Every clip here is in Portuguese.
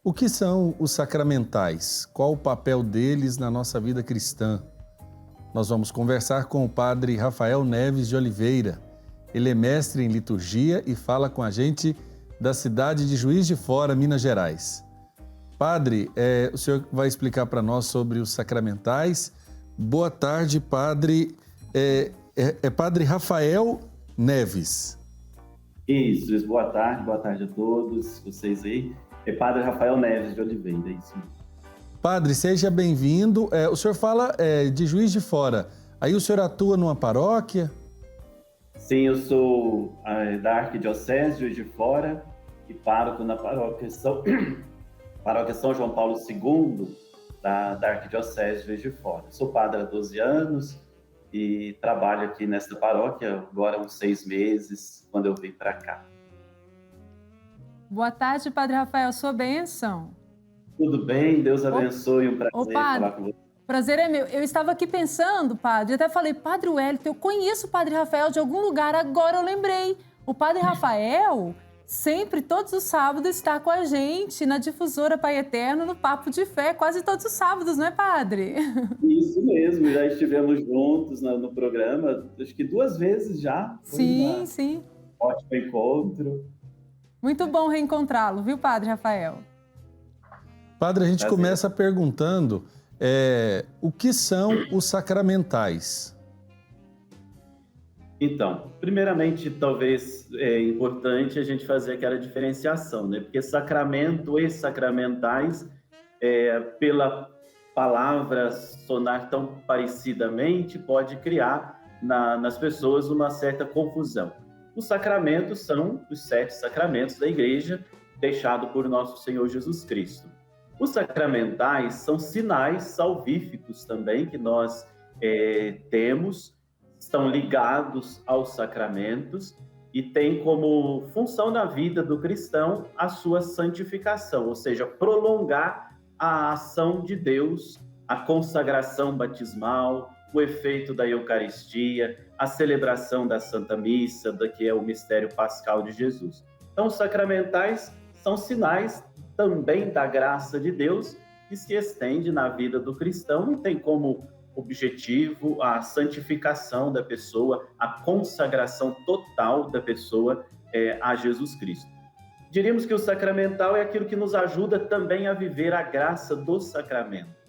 O que são os sacramentais? Qual o papel deles na nossa vida cristã? Nós vamos conversar com o padre Rafael Neves de Oliveira. Ele é mestre em liturgia e fala com a gente da cidade de Juiz de Fora, Minas Gerais. Padre, o senhor vai explicar para nós sobre os sacramentais. Boa tarde, padre. Padre Rafael Neves. Isso, boa tarde a todos vocês aí. É Padre Rafael Neves de Oliveira, é isso mesmo. Padre, seja bem-vindo. O senhor fala de Juiz de Fora. Aí o senhor atua numa paróquia? Sim, eu sou da Arquidiocese de Juiz de Fora e pároco na paróquia São João Paulo II da Arquidiocese de Juiz de Fora. Sou padre há 12 anos e trabalho aqui nesta paróquia agora há uns 6 meses, quando eu vim para cá. Boa tarde, Padre Rafael, sua bênção. Tudo bem, Deus abençoe, um prazer padre, falar com você. Prazer é meu. Eu estava aqui pensando, padre, até falei, Padre Wellington, eu conheço o Padre Rafael de algum lugar, agora eu lembrei. O Padre Rafael sempre, todos os sábados, está com a gente na Difusora Pai Eterno, no Papo de Fé, quase todos os sábados, não é, padre? Isso mesmo, já estivemos juntos no programa, acho que 2 vezes já. Sim. Ótimo encontro. Muito bom reencontrá-lo, viu, Padre Rafael? Padre, a gente começa perguntando o que são os sacramentais? Então, primeiramente, talvez é importante a gente fazer aquela diferenciação, né? Porque sacramento e sacramentais, pela palavra sonar tão parecidamente, pode criar nas pessoas uma certa confusão. Os sacramentos são os 7 sacramentos da Igreja, deixado por nosso Senhor Jesus Cristo. Os sacramentais são sinais salvíficos também que nós temos, estão ligados aos sacramentos e têm como função na vida do cristão a sua santificação, ou seja, prolongar a ação de Deus, a consagração batismal, o efeito da Eucaristia, a celebração da Santa Missa, que é o mistério pascal de Jesus. Então, os sacramentais são sinais também da graça de Deus que se estende na vida do cristão e tem como objetivo a santificação da pessoa, a consagração total da pessoa a Jesus Cristo. Diríamos que o sacramental é aquilo que nos ajuda também a viver a graça do sacramento.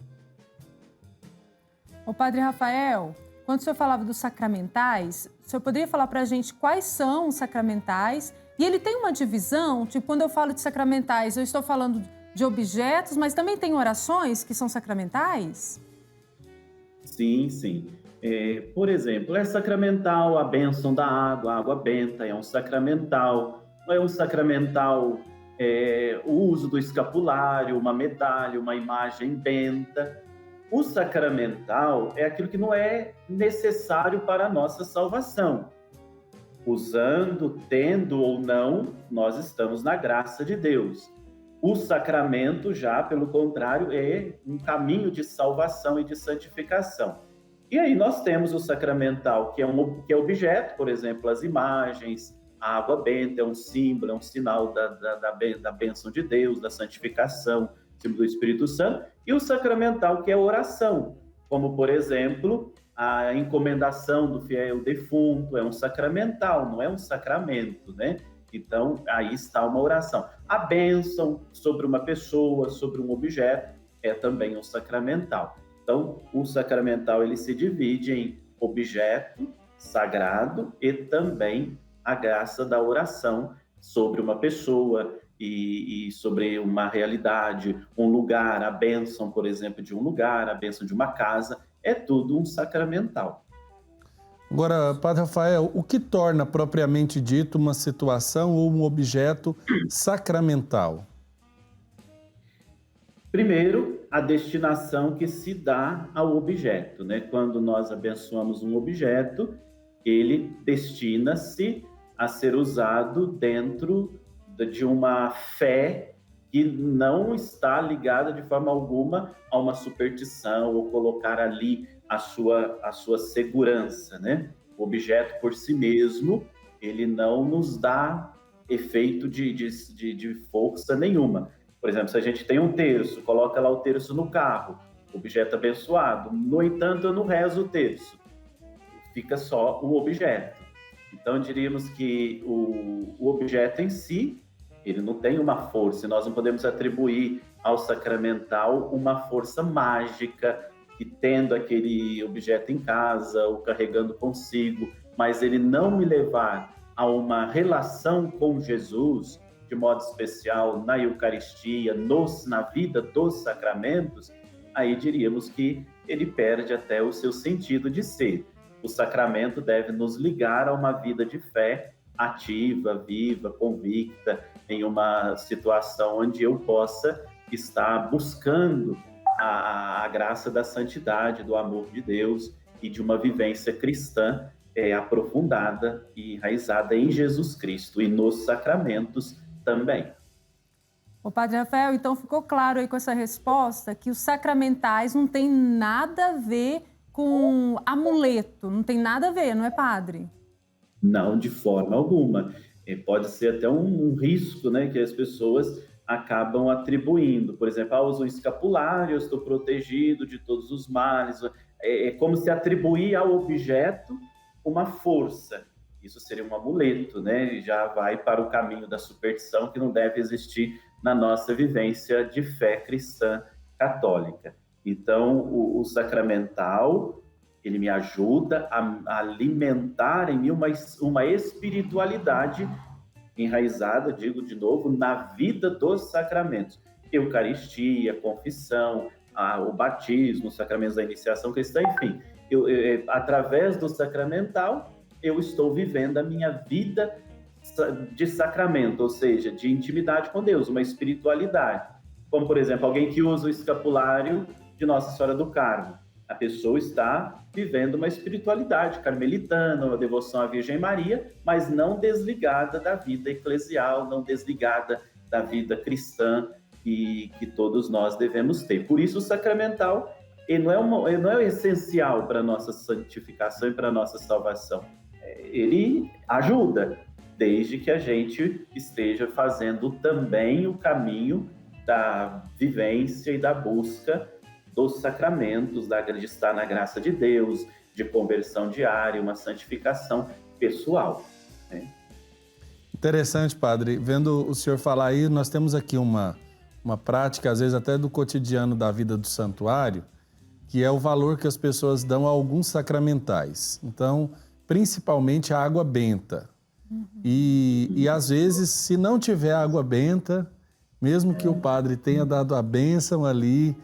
Ô Padre Rafael, quando o senhor falava dos sacramentais, o senhor poderia falar para a gente quais são os sacramentais? E ele tem uma divisão, tipo, quando eu falo de sacramentais, eu estou falando de objetos, mas também tem orações que são sacramentais? Sim. Por exemplo, é sacramental a bênção da água, a água benta é um sacramental. É um sacramental o uso do escapulário, uma medalha, uma imagem benta. O sacramental é aquilo que não é necessário para a nossa salvação. Usando, tendo ou não, nós estamos na graça de Deus. O sacramento, já, pelo contrário, é um caminho de salvação e de santificação. E aí nós temos o sacramental, que é objeto, por exemplo, as imagens, a água benta é um símbolo, é um sinal da bênção de Deus, da santificação, símbolo do Espírito Santo, e o sacramental, que é a oração, como, por exemplo, a encomendação do fiel defunto, é um sacramental, não é um sacramento, né? Então, aí está uma oração. A bênção sobre uma pessoa, sobre um objeto, é também um sacramental. Então, o sacramental, ele se divide em objeto sagrado e também a graça da oração sobre uma pessoa e sobre uma realidade, um lugar, a bênção, por exemplo, de um lugar, a bênção de uma casa, é tudo um sacramental. Agora, Padre Rafael, o que torna propriamente dito uma situação ou um objeto sacramental? Primeiro, a destinação que se dá ao objeto, né? Quando nós abençoamos um objeto, ele destina-se a ser usado dentro de uma fé que não está ligada de forma alguma a uma superstição ou colocar ali a sua segurança, né? O objeto por si mesmo, ele não nos dá efeito de força nenhuma. Por exemplo, se a gente tem um terço, coloca lá o terço no carro, objeto abençoado. No entanto, eu não rezo o terço, fica só o objeto. Então, diríamos que o objeto em si, ele não tem uma força, nós não podemos atribuir ao sacramental uma força mágica, que tendo aquele objeto em casa ou carregando consigo, mas ele não me levar a uma relação com Jesus, de modo especial na Eucaristia, na vida dos sacramentos, aí diríamos que ele perde até o seu sentido de ser. O sacramento deve nos ligar a uma vida de fé ativa, viva, convicta, em uma situação onde eu possa estar buscando a graça da santidade, do amor de Deus e de uma vivência cristã aprofundada e enraizada em Jesus Cristo e nos sacramentos também. O Padre Rafael, então ficou claro aí com essa resposta que os sacramentais não tem nada a ver com amuleto, não tem nada a ver, não é, padre? Não, de forma alguma. Pode ser até um risco, né, que as pessoas acabam atribuindo. Por exemplo, uso um escapulário, eu estou protegido de todos os males. É como se atribuir ao objeto uma força. Isso seria um amuleto, né? Já vai para o caminho da superstição, que não deve existir na nossa vivência de fé cristã católica. Então, o sacramental, ele me ajuda a alimentar em mim uma espiritualidade enraizada, digo de novo, na vida dos sacramentos. Eucaristia, confissão, o batismo, os sacramentos da iniciação cristã, enfim. Através do sacramental, eu estou vivendo a minha vida de sacramento, ou seja, de intimidade com Deus, uma espiritualidade. Como, por exemplo, alguém que usa o escapulário de Nossa Senhora do Carmo. A pessoa está vivendo uma espiritualidade carmelitana, uma devoção à Virgem Maria, mas não desligada da vida eclesial, não desligada da vida cristã que todos nós devemos ter. Por isso, o sacramental ele não é essencial para a nossa santificação e para a nossa salvação. Ele ajuda, desde que a gente esteja fazendo também o caminho da vivência e da busca dos sacramentos, de estar na graça de Deus, de conversão diária, uma santificação pessoal. Né? Interessante, padre. Vendo o senhor falar aí, nós temos aqui uma prática, às vezes até do cotidiano da vida do santuário, que é o valor que as pessoas dão a alguns sacramentais. Então, principalmente a água benta. E às vezes, se não tiver água benta, mesmo que o padre tenha dado a bênção ali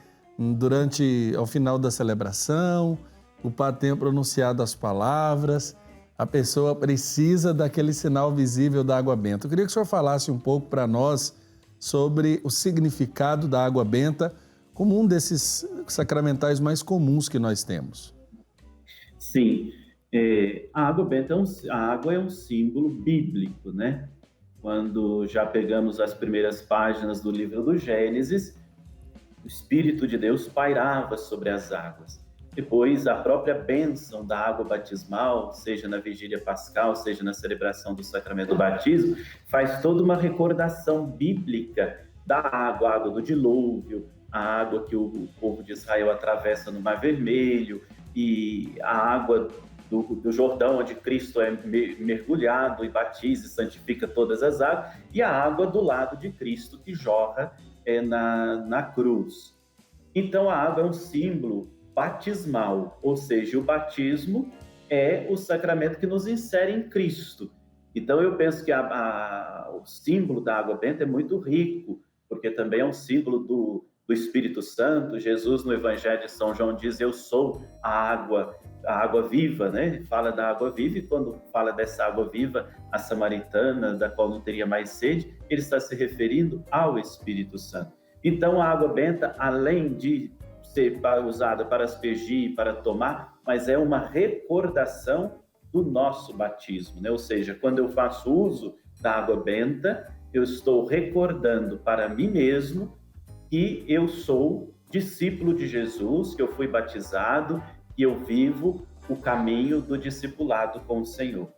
ao final da celebração, o padre tenha pronunciado as palavras, a pessoa precisa daquele sinal visível da água benta. Eu queria que o senhor falasse um pouco para nós sobre o significado da água benta como um desses sacramentais mais comuns que nós temos. Sim, a água benta a água é um símbolo bíblico, né? Quando já pegamos as primeiras páginas do livro do Gênesis, o Espírito de Deus pairava sobre as águas. Depois, a própria bênção da água batismal, seja na vigília pascal, seja na celebração do sacramento do batismo, faz toda uma recordação bíblica da água, a água do dilúvio, a água que o povo de Israel atravessa no Mar Vermelho, e a água do Jordão, onde Cristo é mergulhado e batiza e santifica todas as águas, e a água do lado de Cristo que jorra na cruz. Então, a água é um símbolo batismal, ou seja, o batismo é o sacramento que nos insere em Cristo. Então, eu penso que o símbolo da água benta é muito rico, porque também é um símbolo do Espírito Santo. Jesus, no Evangelho de São João, diz: eu sou a água viva, né? Ele fala da água viva, e quando fala dessa água viva, a samaritana, da qual não teria mais sede, ele está se referindo ao Espírito Santo. Então, a água benta, além de ser usada para aspergir, para tomar, mas é uma recordação do nosso batismo, né? Ou seja, quando eu faço uso da água benta, eu estou recordando para mim mesmo que eu sou discípulo de Jesus, que eu fui batizado, que eu vivo o caminho do discipulado com o Senhor.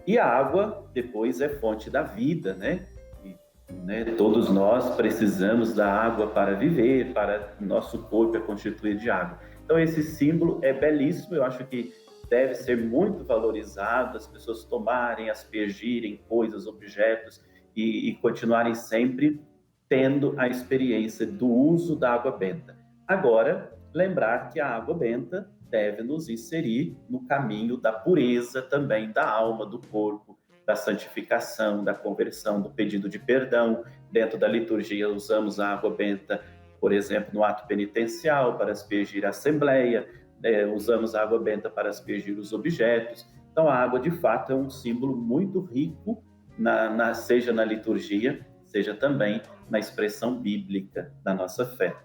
E a água, depois, é fonte da vida, né? E né? Todos nós precisamos da água para viver, para nosso corpo é constituído de água. Então esse símbolo é belíssimo, eu acho que deve ser muito valorizado, as pessoas tomarem, aspergirem coisas, objetos e continuarem sempre tendo a experiência do uso da água benta. Agora, lembrar que a água benta deve nos inserir no caminho da pureza também da alma, do corpo, da santificação, da conversão, do pedido de perdão. Dentro da liturgia usamos a água benta, por exemplo, no ato penitencial para aspergir a assembleia, usamos a água benta para aspergir os objetos. Então a água de fato é um símbolo muito rico, seja na liturgia, seja também na expressão bíblica da nossa fé.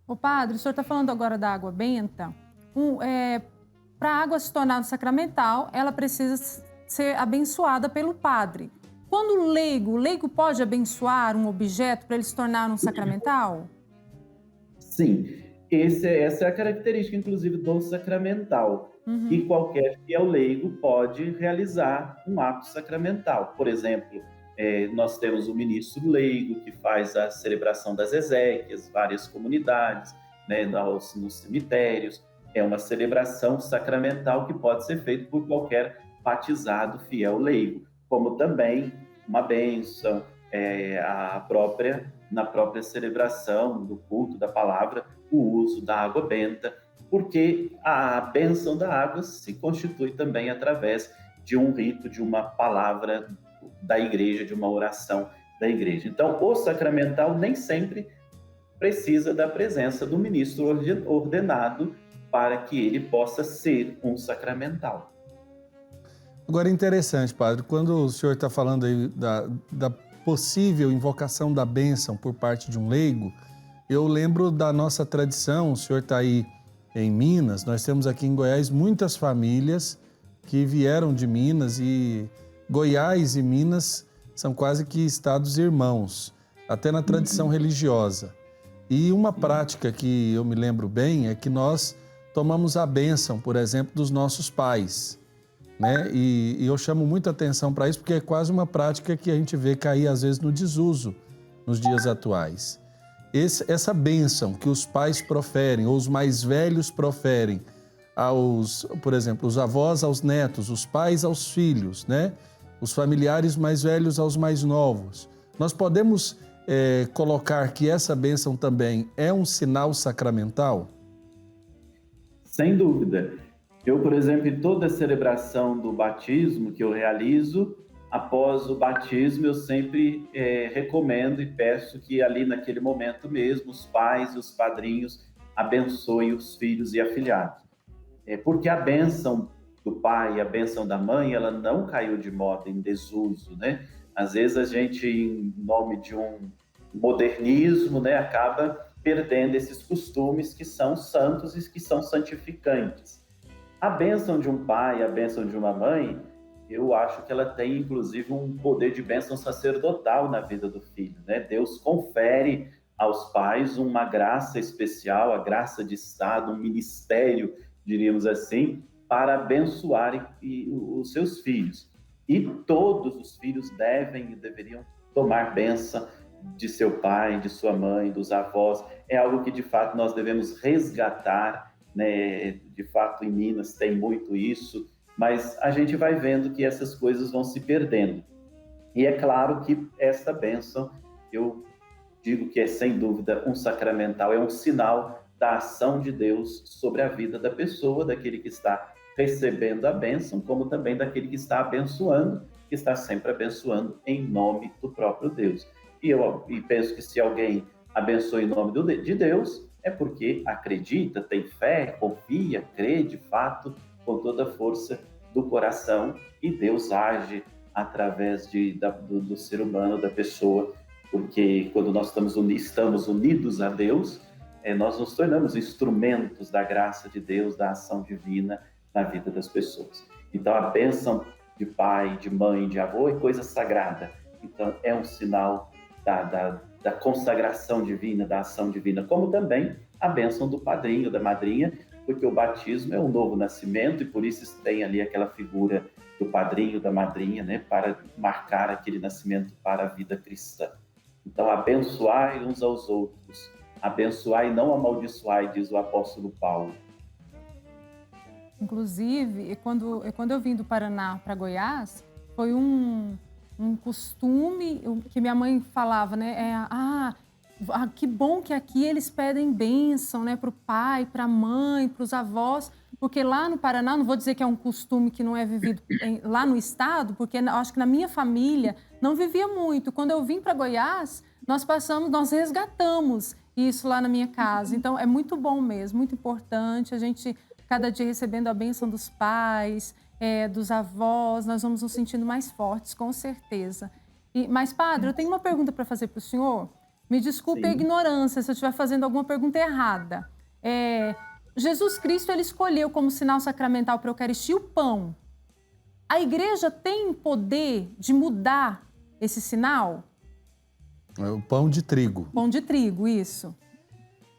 Ô padre, o senhor está falando agora da água benta. Para a água se tornar sacramental, ela precisa ser abençoada pelo padre. Quando o leigo pode abençoar um objeto para ele se tornar um sacramental? Sim, essa é a característica, inclusive, do sacramental. E qualquer fiel leigo pode realizar um ato sacramental. Por exemplo, nós temos o ministro leigo que faz a celebração das exéquias, várias comunidades, né, nos cemitérios. É uma celebração sacramental que pode ser feita por qualquer batizado fiel leigo, como também uma bênção, na própria celebração do culto da palavra, o uso da água benta, porque a bênção da água se constitui também através de um rito, de uma palavra da igreja, de uma oração da igreja. Então, o sacramental nem sempre precisa da presença do ministro ordenado para que ele possa ser um sacramental. Agora, interessante, padre, quando o senhor está falando aí da possível invocação da bênção por parte de um leigo, eu lembro da nossa tradição. O senhor está aí em Minas, nós temos aqui em Goiás muitas famílias que vieram de Minas, e Goiás e Minas são quase que estados irmãos, até na tradição religiosa. E uma prática que eu me lembro bem é que nós tomamos a bênção, por exemplo, dos nossos pais, né? E eu chamo muita atenção para isso porque é quase uma prática que a gente vê cair às vezes no desuso nos dias atuais. Essa bênção que os pais proferem, ou os mais velhos proferem, por exemplo, os avós aos netos, os pais aos filhos, né? Os familiares mais velhos aos mais novos. Nós podemos colocar que essa bênção também é um sinal sacramental? Sem dúvida. Eu, por exemplo, em toda a celebração do batismo que eu realizo, após o batismo, eu sempre recomendo e peço que ali naquele momento mesmo, os pais e os padrinhos abençoem os filhos e afilhados. Porque a bênção do pai e a bênção da mãe, ela não caiu de moda, em desuso, né? Às vezes a gente, em nome de um modernismo, né, acaba perdendo esses costumes que são santos e que são santificantes. A bênção de um pai, a bênção de uma mãe, eu acho que ela tem, inclusive, um poder de bênção sacerdotal na vida do filho, né? Deus confere aos pais uma graça especial, a graça de Estado, um ministério, diríamos assim, para abençoarem os seus filhos. E todos os filhos devem e deveriam tomar bênção de seu pai, de sua mãe, dos avós. É algo que, de fato, nós devemos resgatar, né? De fato, em Minas tem muito isso, mas a gente vai vendo que essas coisas vão se perdendo. E é claro que essa bênção, eu digo que é sem dúvida um sacramental, é um sinal da ação de Deus sobre a vida da pessoa, daquele que está recebendo a bênção, como também daquele que está abençoando, que está sempre abençoando em nome do próprio Deus. E penso que se alguém abençoa em nome de Deus, é porque acredita, tem fé, confia, crê de fato, com toda a força do coração, e Deus age através do ser humano, da pessoa, porque quando nós estamos unidos a Deus, nós nos tornamos instrumentos da graça de Deus, da ação divina na vida das pessoas. Então, a bênção de pai, de mãe, de avô é coisa sagrada. Então, é um sinal da consagração divina, da ação divina, como também a bênção do padrinho, da madrinha, porque o batismo é um novo nascimento e por isso tem ali aquela figura do padrinho, da madrinha, né, para marcar aquele nascimento para a vida cristã. Então, abençoai uns aos outros, abençoai e não amaldiçoai, diz o apóstolo Paulo. Inclusive, quando eu vim do Paraná para Goiás, foi um costume que minha mãe falava, né? Que bom que aqui eles pedem bênção, né? Para o pai, para a mãe, para os avós, porque lá no Paraná, não vou dizer que é um costume que não é vivido lá no estado, porque eu acho que na minha família não vivia muito. Quando eu vim para Goiás, nós resgatamos isso lá na minha casa. Então, é muito bom mesmo, muito importante a gente cada dia recebendo a bênção dos pais, dos avós, nós vamos nos sentindo mais fortes, com certeza. Mas, padre, eu tenho uma pergunta para fazer para o senhor. Me desculpe a ignorância se eu estiver fazendo alguma pergunta errada. Jesus Cristo, ele escolheu como sinal sacramental para a Eucaristia o pão. A igreja tem poder de mudar esse sinal? É o pão de trigo. Pão de trigo, isso.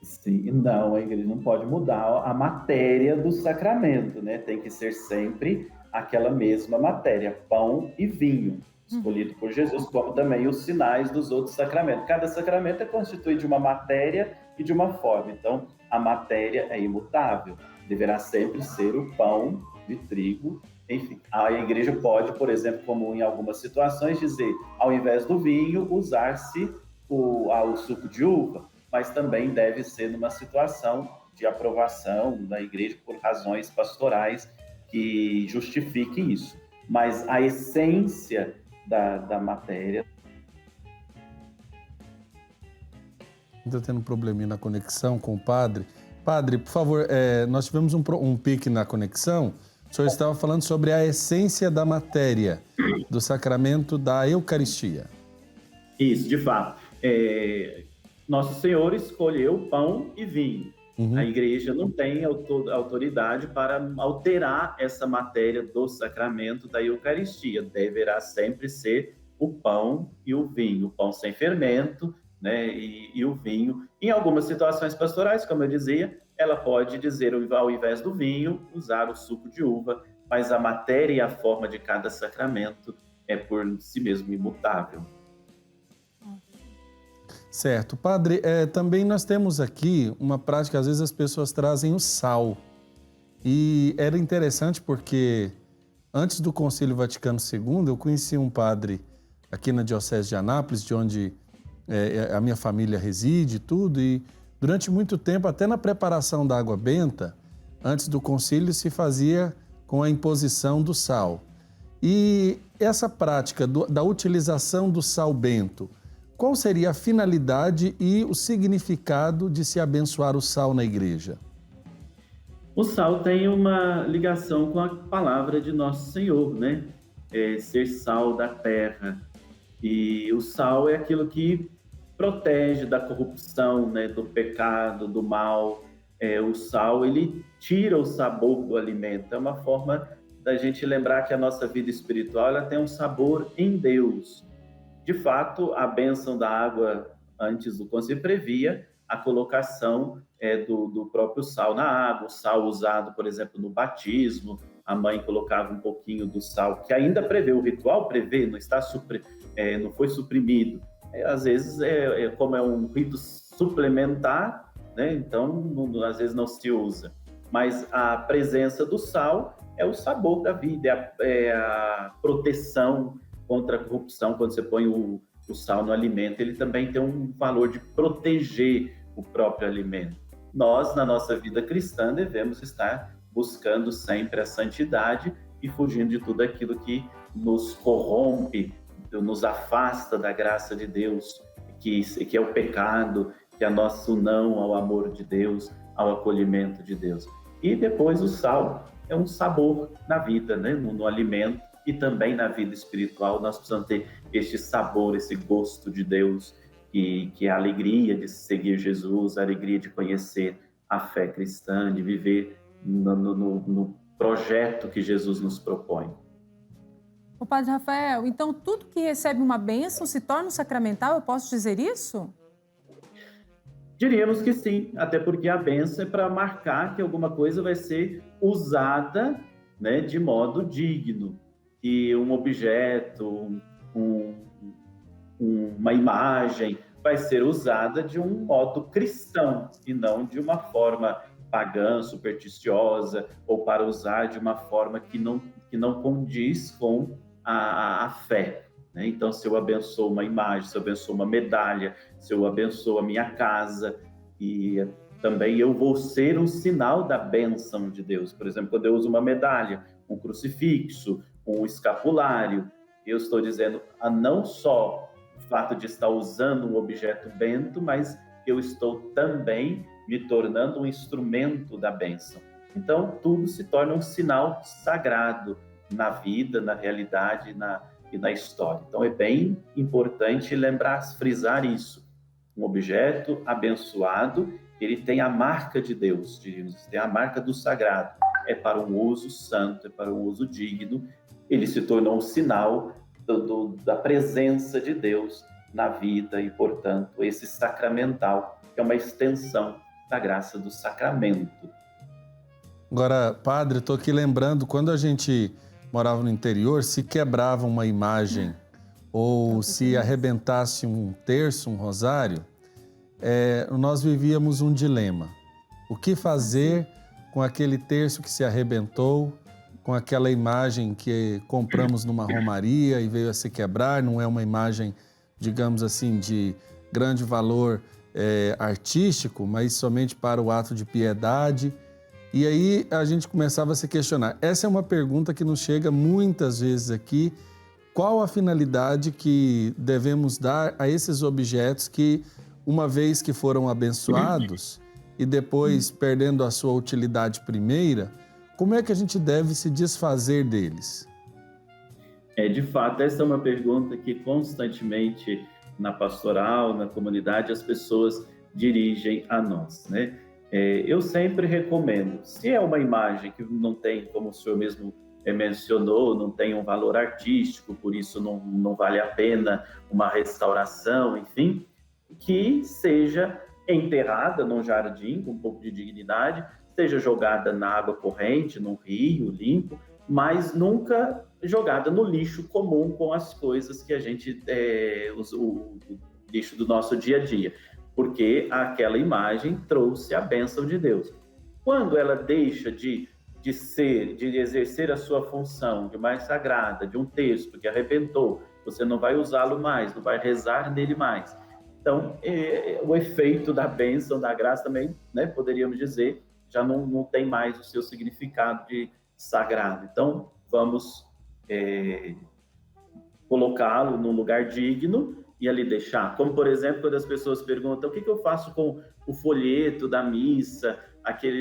Sim, não, a igreja não pode mudar a matéria do sacramento, né? Tem que ser sempre aquela mesma matéria, pão e vinho, escolhido por Jesus, como também os sinais dos outros sacramentos. Cada sacramento é constituído de uma matéria e de uma forma, então a matéria é imutável, deverá sempre ser o pão de trigo. Enfim, a igreja pode, por exemplo, como em algumas situações, dizer, ao invés do vinho, usar-se o suco de uva, mas também deve ser numa situação de aprovação da igreja por razões pastorais que justifiquem isso. Mas a essência da matéria... Estou tendo um probleminha na conexão com o padre. Padre, por favor, nós tivemos um pique na conexão. O senhor estava falando sobre a essência da matéria do sacramento da Eucaristia. Isso, de fato. Nosso Senhor escolheu pão e vinho. A igreja não tem autoridade para alterar essa matéria do sacramento da Eucaristia. Deverá sempre ser o pão e o vinho, o pão sem fermento, né, e o vinho. Em algumas situações pastorais, como eu dizia, ela pode dizer, ao invés do vinho, usar o suco de uva, mas a matéria e a forma de cada sacramento é por si mesmo imutável. Certo. Padre, também nós temos aqui uma prática, às vezes as pessoas trazem o sal. E era interessante porque antes do Concílio Vaticano II, eu conheci um padre aqui na Diocese de Anápolis, de onde a minha família reside e tudo, e durante muito tempo, até na preparação da água benta, antes do concílio se fazia com a imposição do sal. E essa prática da utilização do sal bento, qual seria a finalidade e o significado de se abençoar o sal na igreja? O sal tem uma ligação com a palavra de Nosso Senhor, né? Ser sal da terra. E o sal é aquilo que protege da corrupção, né? Do pecado, do mal. O sal, ele tira o sabor do alimento. É uma forma da gente lembrar que a nossa vida espiritual ela tem um sabor em Deus. De fato, a bênção da água antes do concílio previa a colocação do próprio sal na água, o sal usado, por exemplo, no batismo, a mãe colocava um pouquinho do sal, que ainda prevê, o ritual prevê, não foi suprimido. Às vezes, como é um rito suplementar, né? Então, às vezes não se usa. Mas a presença do sal é o sabor da vida, é a proteção contra a corrupção. Quando você põe o sal no alimento, ele também tem um valor de proteger o próprio alimento. Nós, na nossa vida cristã, devemos estar buscando sempre a santidade e fugindo de tudo aquilo que nos corrompe, nos afasta da graça de Deus, que é o pecado, que é nosso não ao amor de Deus, ao acolhimento de Deus. E depois o sal é um sabor na vida, né? No alimento e também na vida espiritual. Nós precisamos ter este sabor, esse gosto de Deus, que é a alegria de seguir Jesus, a alegria de conhecer a fé cristã, de viver no projeto que Jesus nos propõe. O Padre Rafael, então tudo que recebe uma bênção se torna sacramental, eu posso dizer isso? Diríamos que sim, até porque a bênção é para marcar que alguma coisa vai ser usada, né, de modo digno, que um objeto, um, uma imagem vai ser usada de um modo cristão e não de uma forma pagã, supersticiosa, ou para usar de uma forma que não condiz com a fé. Né? Então, se eu abençoo uma imagem, se eu abençoo uma medalha, se eu abençoo a minha casa, e também eu vou ser um sinal da bênção de Deus. Por exemplo, quando eu uso uma medalha, um crucifixo, um escapulário, eu estou dizendo não só o fato de estar usando um objeto bento, mas eu estou também me tornando um instrumento da bênção. Então, tudo se torna um sinal sagrado na vida, na realidade e na história. Então, é bem importante lembrar, frisar isso. Um objeto abençoado, ele tem a marca de Deus, tem a marca do sagrado. É para um uso santo, é para um uso digno. Ele se tornou um sinal da presença de Deus na vida e, portanto, esse sacramental é uma extensão da graça do sacramento. Agora, padre, estou aqui lembrando, quando a gente morava no interior, se quebrava uma imagem ou se arrebentasse um terço, um rosário, nós vivíamos um dilema. O que fazer com aquele terço que se arrebentou, com aquela imagem que compramos numa romaria e veio a se quebrar, não é uma imagem, digamos assim, de grande valor artístico, mas somente para o ato de piedade. E aí a gente começava a se questionar. Essa é uma pergunta que nos chega muitas vezes aqui. Qual a finalidade que devemos dar a esses objetos que, uma vez que foram abençoados e depois perdendo a sua utilidade primeira, como é que a gente deve se desfazer deles? De fato, essa é uma pergunta que constantemente na pastoral, na comunidade, as pessoas dirigem a nós, né? Eu sempre recomendo, se é uma imagem que não tem, como o senhor mesmo mencionou, não tem um valor artístico, por isso não vale a pena uma restauração, enfim, que seja enterrada num jardim com um pouco de dignidade, seja jogada na água corrente, num rio limpo, mas nunca jogada no lixo comum com as coisas que a gente, o lixo do nosso dia a dia, porque aquela imagem trouxe a bênção de Deus. Quando ela deixa de exercer a sua função de mais sagrada, de um texto que arrebentou, você não vai usá-lo mais, não vai rezar nele mais. Então, o efeito da bênção, da graça também, né, poderíamos dizer, já não tem mais o seu significado de sagrado. Então, vamos colocá-lo num lugar digno e ali deixar. Como, por exemplo, quando as pessoas perguntam o que eu faço com o folheto da missa,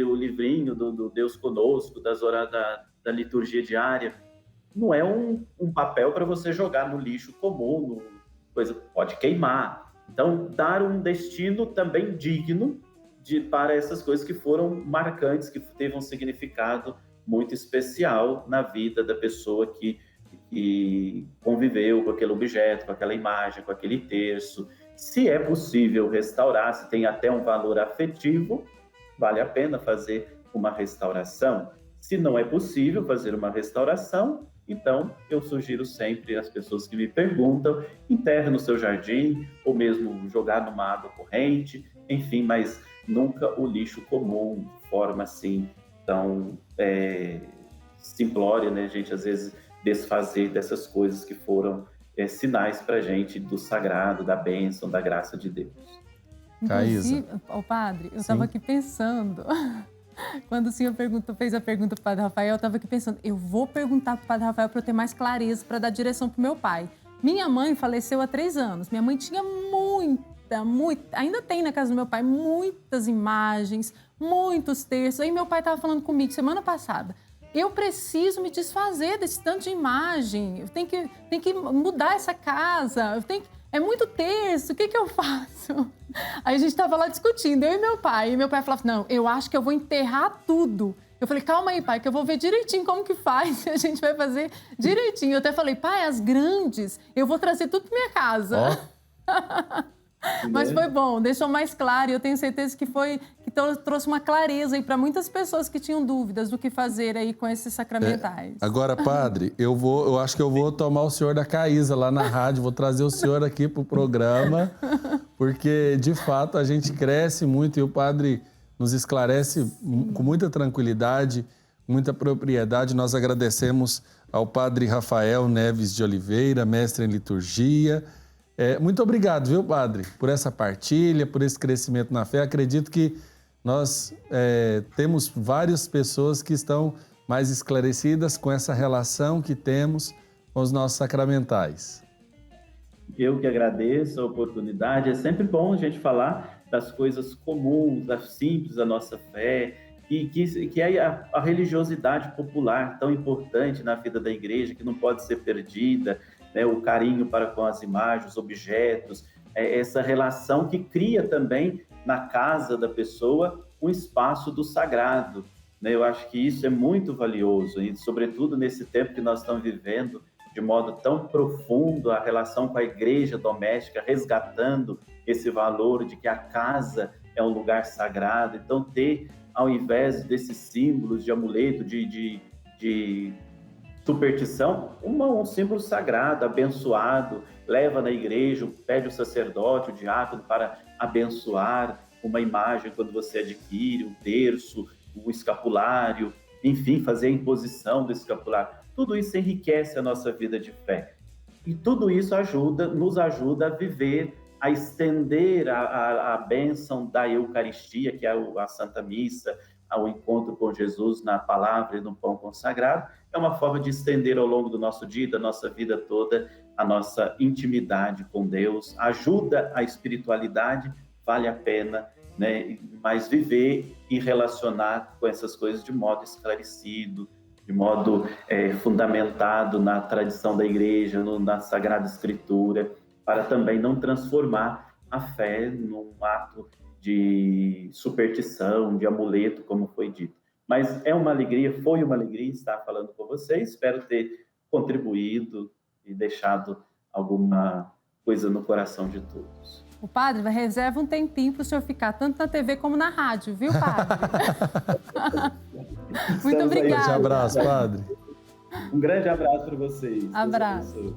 o livrinho do Deus Conosco, da liturgia diária. Não é um papel para você jogar no lixo comum, pode queimar. Então, dar um destino também digno para essas coisas que foram marcantes, que teve um significado muito especial na vida da pessoa que conviveu com aquele objeto, com aquela imagem, com aquele terço. Se é possível restaurar, se tem até um valor afetivo, vale a pena fazer uma restauração. Se não é possível fazer uma restauração, então eu sugiro sempre às pessoas que me perguntam, enterre no seu jardim, ou mesmo jogar numa água corrente, enfim, mas nunca o lixo comum, de forma assim tão simplória, né? A gente às vezes desfazer dessas coisas que foram sinais para a gente do sagrado, da bênção, da graça de Deus. Inclusive, padre, eu estava aqui pensando, quando o senhor fez a pergunta para o padre Rafael, eu estava aqui pensando, eu vou perguntar para o padre Rafael para eu ter mais clareza, para dar direção para o meu pai. Minha mãe faleceu há 3 anos, minha mãe tinha ainda tem na casa do meu pai, muitas imagens, muitos textos. Aí meu pai estava falando comigo semana passada, eu preciso me desfazer desse tanto de imagem, eu tenho que mudar essa casa, é muito texto, o que eu faço? Aí a gente estava lá discutindo, eu e meu pai falava, não, eu acho que eu vou enterrar tudo. Eu falei, calma aí, pai, que eu vou ver direitinho como que faz, a gente vai fazer direitinho. Eu até falei, pai, as grandes, eu vou trazer tudo para minha casa. Oh. Mas né? foi bom, deixou mais claro e eu tenho certeza que trouxe uma clareza aí para muitas pessoas que tinham dúvidas do que fazer aí com esses sacramentais. Agora, padre, eu acho que eu vou tomar o senhor da Caísa lá na rádio, vou trazer o senhor aqui para o programa, porque, de fato, a gente cresce muito e o padre nos esclarece com muita tranquilidade, muita propriedade. Nós agradecemos ao padre Rafael Neves de Oliveira, mestre em liturgia. Muito obrigado, viu, padre, por essa partilha, por esse crescimento na fé. Acredito que nós temos várias pessoas que estão mais esclarecidas com essa relação que temos com os nossos sacramentais. Eu que agradeço a oportunidade. É sempre bom a gente falar das coisas comuns, das simples da nossa fé, que é a religiosidade popular tão importante na vida da igreja, que não pode ser perdida, né? O carinho para com as imagens, os objetos, essa relação que cria também na casa da pessoa um espaço do sagrado, né? Eu acho que isso é muito valioso, e sobretudo nesse tempo que nós estamos vivendo, de modo tão profundo, a relação com a igreja doméstica, resgatando esse valor de que a casa é um lugar sagrado. Então, ter, ao invés desses símbolos de amuleto, de superstição, um símbolo sagrado, abençoado, leva na igreja, pede o sacerdote, o diácono para abençoar uma imagem quando você adquire, um terço, um escapulário, enfim, fazer a imposição do escapulário. Tudo isso enriquece a nossa vida de fé. E tudo isso nos ajuda a viver, a estender a bênção da Eucaristia, que é a Santa Missa, ao encontro com Jesus na palavra e no pão consagrado. É uma forma de estender ao longo do nosso dia, da nossa vida toda, a nossa intimidade com Deus. Ajuda a espiritualidade, vale a pena, né? Mas viver e relacionar com essas coisas de modo esclarecido, de modo fundamentado na tradição da igreja, na Sagrada Escritura, para também não transformar a fé num ato de superstição, de amuleto, como foi dito. Mas é uma alegria, foi uma alegria estar falando com vocês. Espero ter contribuído e deixado alguma coisa no coração de todos. O padre reserva um tempinho para o senhor ficar tanto na TV como na rádio, viu, padre? Muito obrigada. Um abraço, padre. Um grande abraço para vocês. Abraço.